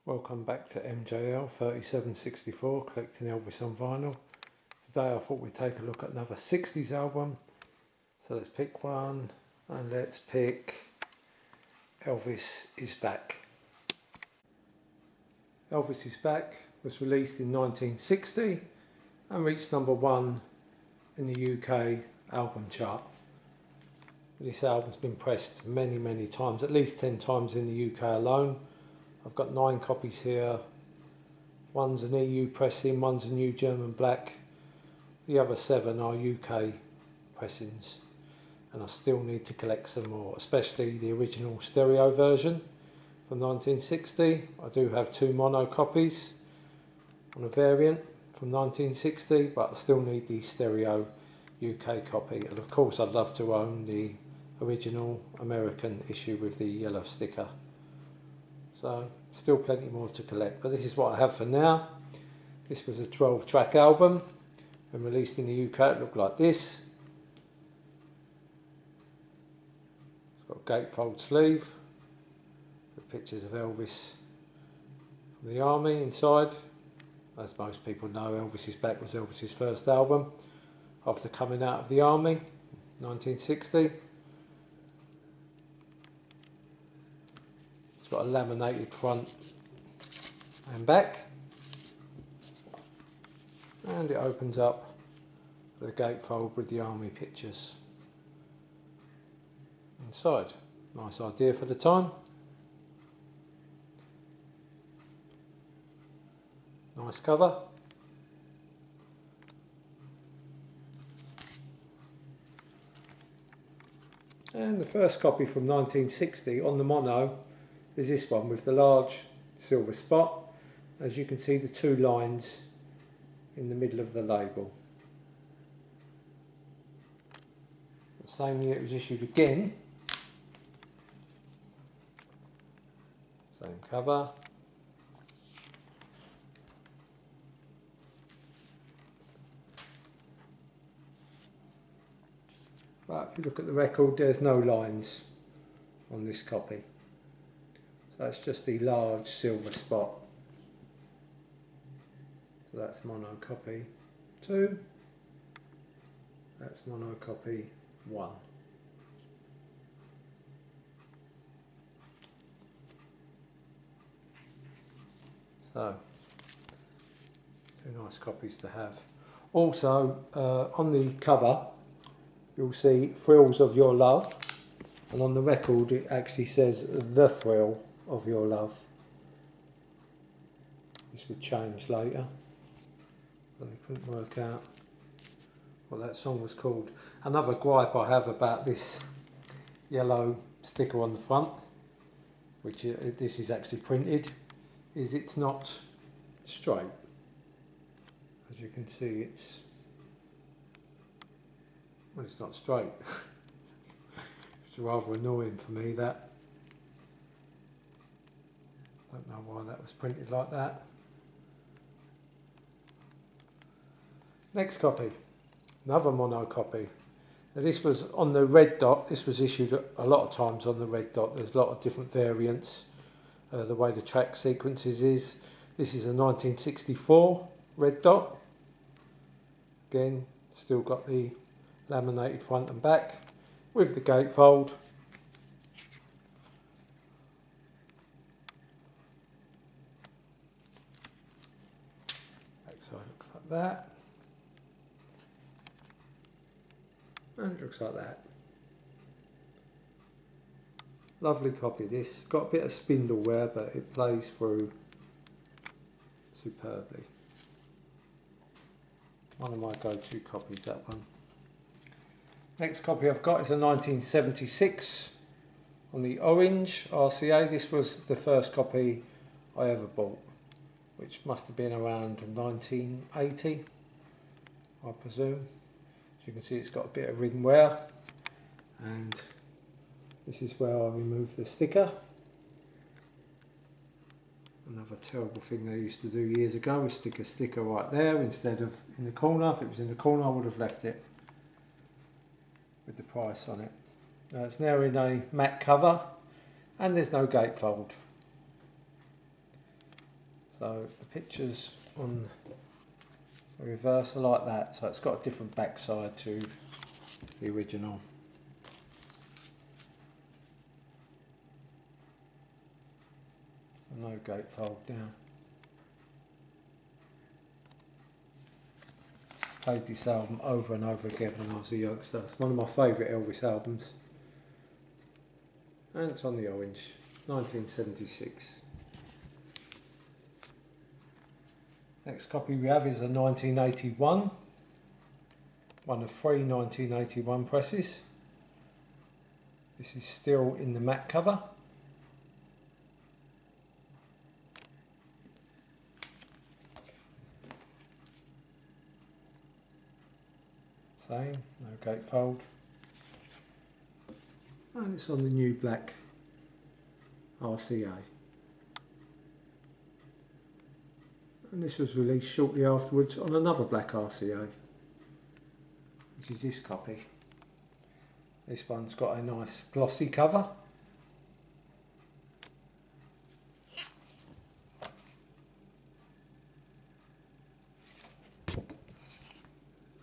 Welcome back to MJL 3764, collecting Elvis on vinyl. Today I thought we'd take a look at another 60s album. So let's pick one, and let's pick Elvis Is Back. Elvis Is Back was released in 1960 and reached #1 in the UK album chart. This album's been pressed many times, at least 10 times in the UK alone. I've got 9 copies here. One's an EU pressing, one's a new German black. The other 7 are UK pressings. And I still need to collect some more, especially the original stereo version from 1960. I do have 2 mono copies on a variant from 1960, but I still need the stereo UK copy. And of course I'd love to own the original American issue with the yellow sticker. So still plenty more to collect, but this is what I have for now. This was a 12-track album and released in the UK. It looked like this. It's got a gatefold sleeve with pictures of Elvis from the army inside. As most people know, Elvis Is Back was Elvis's first album after coming out of the army, 1960. Got a laminated front and back, and it opens up the gatefold with the army pictures inside. Nice idea for the time. Nice cover. And the first copy from 1960 on the mono is this one with the large silver spot. As you can see, the 2 lines in the middle of the label. The same year it was issued again. Same cover. But if you look at the record, there's no lines on this copy. That's just the large silver spot. So that's mono copy 2. That's mono copy 1. So 2 nice copies to have. Also on the cover you'll see Thrills of Your Love, and on the record it actually says The Thrill of Your Love. This would change later, but I couldn't work out what that song was called. Another gripe I have about this yellow sticker on the front, which this is actually printed, is it's not straight. As you can see, it's not straight. It's rather annoying for me, that. Don't know why that was printed like that. Next copy, another mono copy. Now this was on the red dot. This was issued a lot of times on the red dot. There's a lot of different variants, the way the track sequences is. This is a 1964 red dot. Again, still got the laminated front and back with the gatefold. Backside looks like that, and it looks like that. Lovely copy this. Got a bit of spindle wear, but it plays through superbly. One of my go-to copies, that one. Next copy I've got is a 1976 on the orange RCA. This was the first copy I ever bought, which must have been around 1980, I presume. As you can see, it's got a bit of ring wear, and this is where I removed the sticker. Another terrible thing they used to do years ago was stick a sticker right there instead of in the corner. If it was in the corner, I would have left it with the price on it. It's now in a matte cover, and there's no gatefold. So the pictures on the reverse are like that, so it's got a different backside to the original. So no gatefold down. Played this album over and over again when I was a youngster. It's one of my favourite Elvis albums. And it's on the orange, 1976. Next copy we have is a 1981, one of 3 1981 presses. This is still in the matte cover. Same, no gatefold. And it's on the new black RCA. And this was released shortly afterwards on another black RCA, which is this copy. This one's got a nice glossy cover.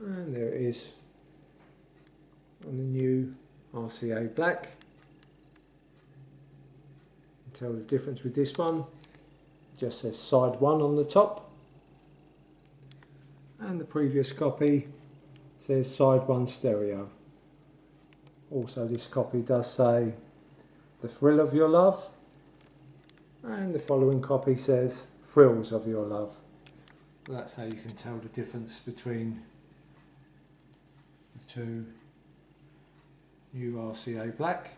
And there it is on the new RCA black. You can tell the difference with this one. It just says side 1 on the top. And the previous copy says side 1 stereo. Also this copy does say The Thrill of Your Love. And the following copy says Thrills of Your Love. That's how you can tell the difference between the two new RCA black.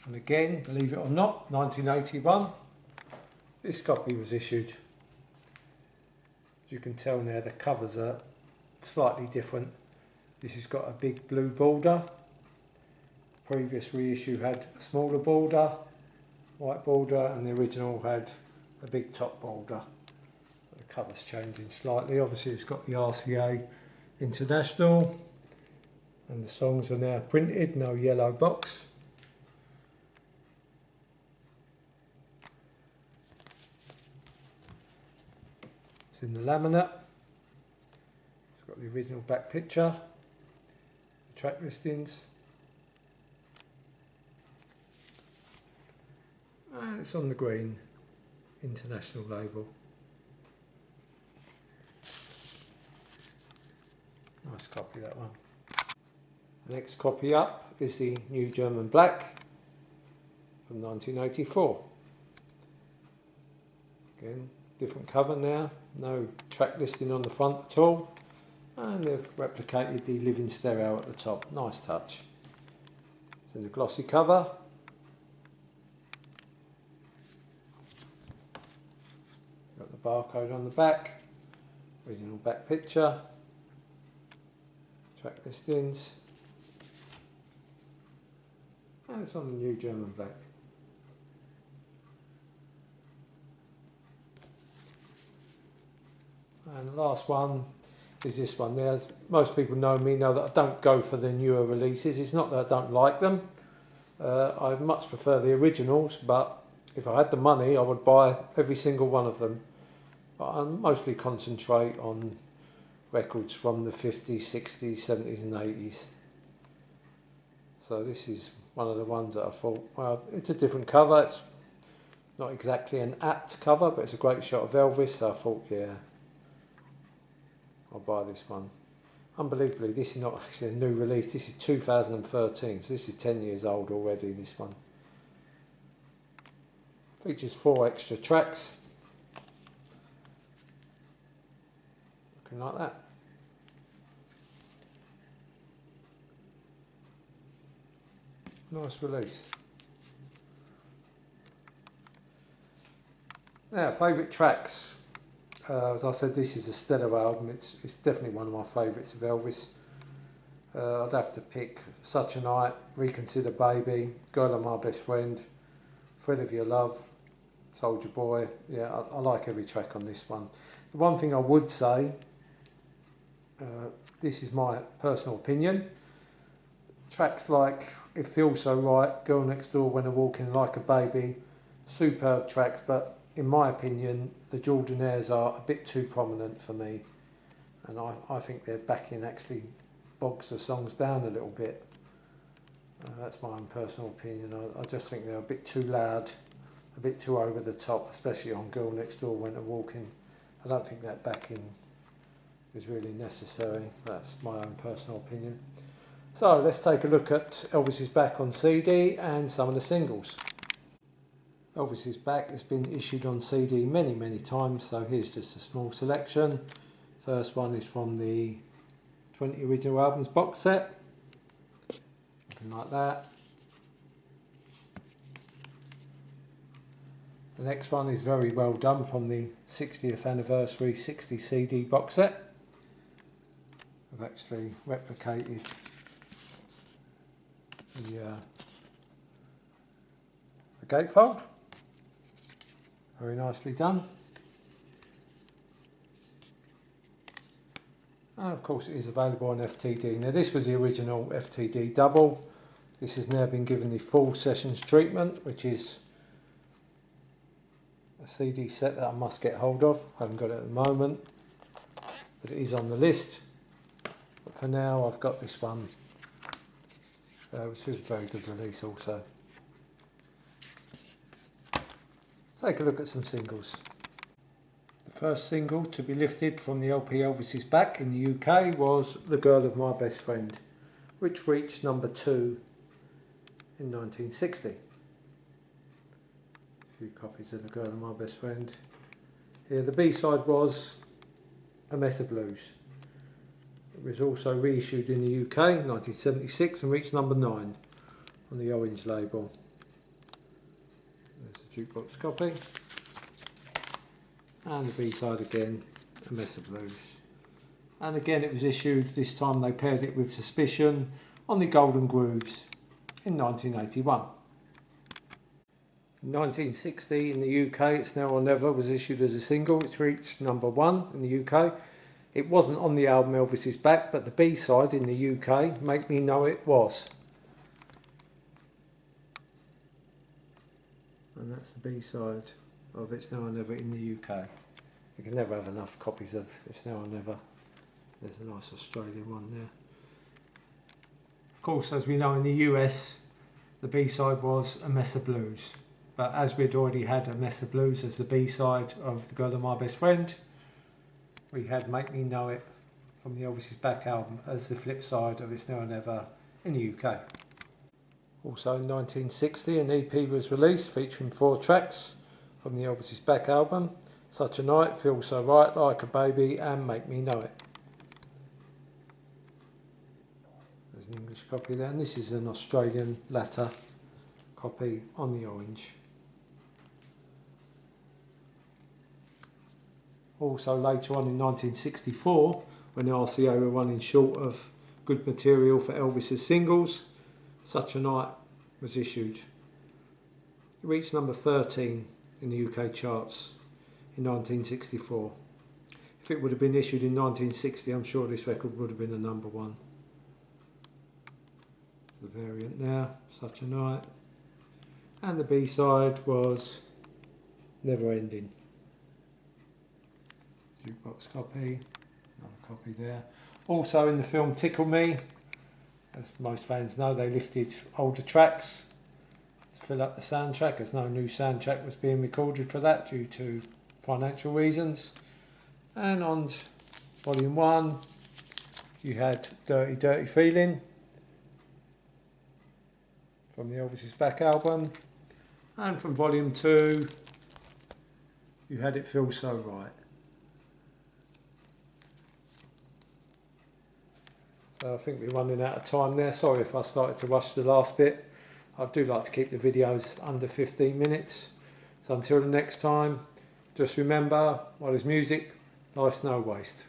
And again, believe it or not, 1981, this copy was issued. As you can tell now, the covers are slightly different. This has got a big blue border. Previous reissue had a smaller border, white border, and the original had a big top border. The cover's changing slightly. Obviously it's got the RCA International, and the songs are now printed, no yellow box. It's in the laminate. It's got the original back picture, the track listings, and it's on the green International label. Nice copy, that one. The next copy up is the new German black from 1984. Again, different cover now, no track listing on the front at all, and they've replicated the living stereo at the top. Nice touch. It's in the glossy cover. Got the barcode on the back, original back picture, track listings, and it's on the new German black. And the last one is this one. Now, as most people know me, know that I don't go for the newer releases. It's not that I don't like them. I much prefer the originals, but if I had the money I would buy every single one of them. But I mostly concentrate on records from the 50s, 60s, 70s and 80s. So this is one of the ones that I thought, well, it's a different cover. It's not exactly an apt cover, but it's a great shot of Elvis, so I thought, yeah, I'll buy this one. Unbelievably, this is not actually a new release. This is 2013, so this is 10 years old already, this one. Features 4 extra tracks. Looking like that. Nice release. Now, favourite tracks. As I said, this is a stellar album. It's definitely one of my favourites of Elvis. I'd have to pick Such a Night, Reconsider Baby, Girl I'm My Best Friend, Thrill of Your Love, Soldier Boy. Yeah, I like every track on this one. The one thing I would say, this is my personal opinion, tracks like It Feels So Right, Girl Next Door, When I Walk In Like a Baby, superb tracks, but in my opinion the Jordanaires are a bit too prominent for me, and I think their backing actually bogs the songs down a little bit. That's my own personal opinion. I just think they're a bit too loud, a bit too over the top, especially on Girl Next Door Went a Walking. I don't think that backing is really necessary. That's my own personal opinion. So let's take a look at Elvis Is Back on CD and some of the singles. Elvis Is Back has been issued on CD many times, so here's just a small selection. First one is from the 20 original albums box set. Looking like that. The next one is Very Well Done from the 60th anniversary 60 CD box set. I've actually replicated the gatefold. Very nicely done. And of course it is available on FTD. Now this was the original FTD double. This has now been given the full sessions treatment, which is a CD set that I must get hold of. I haven't got it at the moment, but it is on the list. But for now I've got this one, which was a very good release also. Let's take a look at some singles. The first single to be lifted from the LP Elvis Is Back in the UK was The Girl of My Best Friend, which reached number 2 in 1960. A few copies of The Girl of My Best Friend. Here the B-side was A Mess of Blues. It was also reissued in the UK in 1976 and reached number 9 on the Orange label. There's a jukebox copy. And the B-side again, A Mess of Blues. And again it was issued, this time they paired it with Suspicion on the Golden Grooves in 1981. In 1960 in the UK, It's Now or Never was issued as a single, which reached number 1 in the UK. It wasn't on the album Elvis Is Back, but the B-side in the UK, Make Me Know It, was. And that's the B-side of It's Now or Never in the UK. You can never have enough copies of It's Now or Never. There's a nice Australian one there. Of course, as we know, in the US, the B-side was A Mess of Blues. But as we'd already had A Mess of Blues as the B-side of The Girl of My Best Friend, we had Make Me Know It from the Elvis Is Back album as the flip side of It's Now or Never in the UK. Also in 1960, an EP was released featuring 4 tracks from the Elvis Is Back album: Such a Night, Feel So Right, Like a Baby and Make Me Know It. There's an English copy there, and this is an Australian latter copy on the Orange. Also later on in 1964, when the RCA were running short of good material for Elvis's singles, Such a Night was issued. It reached number 13 in the UK charts in 1964. If it would have been issued in 1960, I'm sure this record would have been a number 1. The variant there, Such a Night. And the B-side was Never Ending. Jukebox copy, another copy there. Also in the film Tickle Me, as most fans know, they lifted older tracks to fill up the soundtrack, as no new soundtrack was being recorded for that due to financial reasons. And on volume 1 you had Dirty Dirty Feeling from the Elvis Is Back album, and from volume 2 you had It Feels So Right. So I think we're running out of time there. Sorry if I started to rush the last bit. I do like to keep the videos under 15 minutes. So until the next time, just remember, while there's music, life's no waste.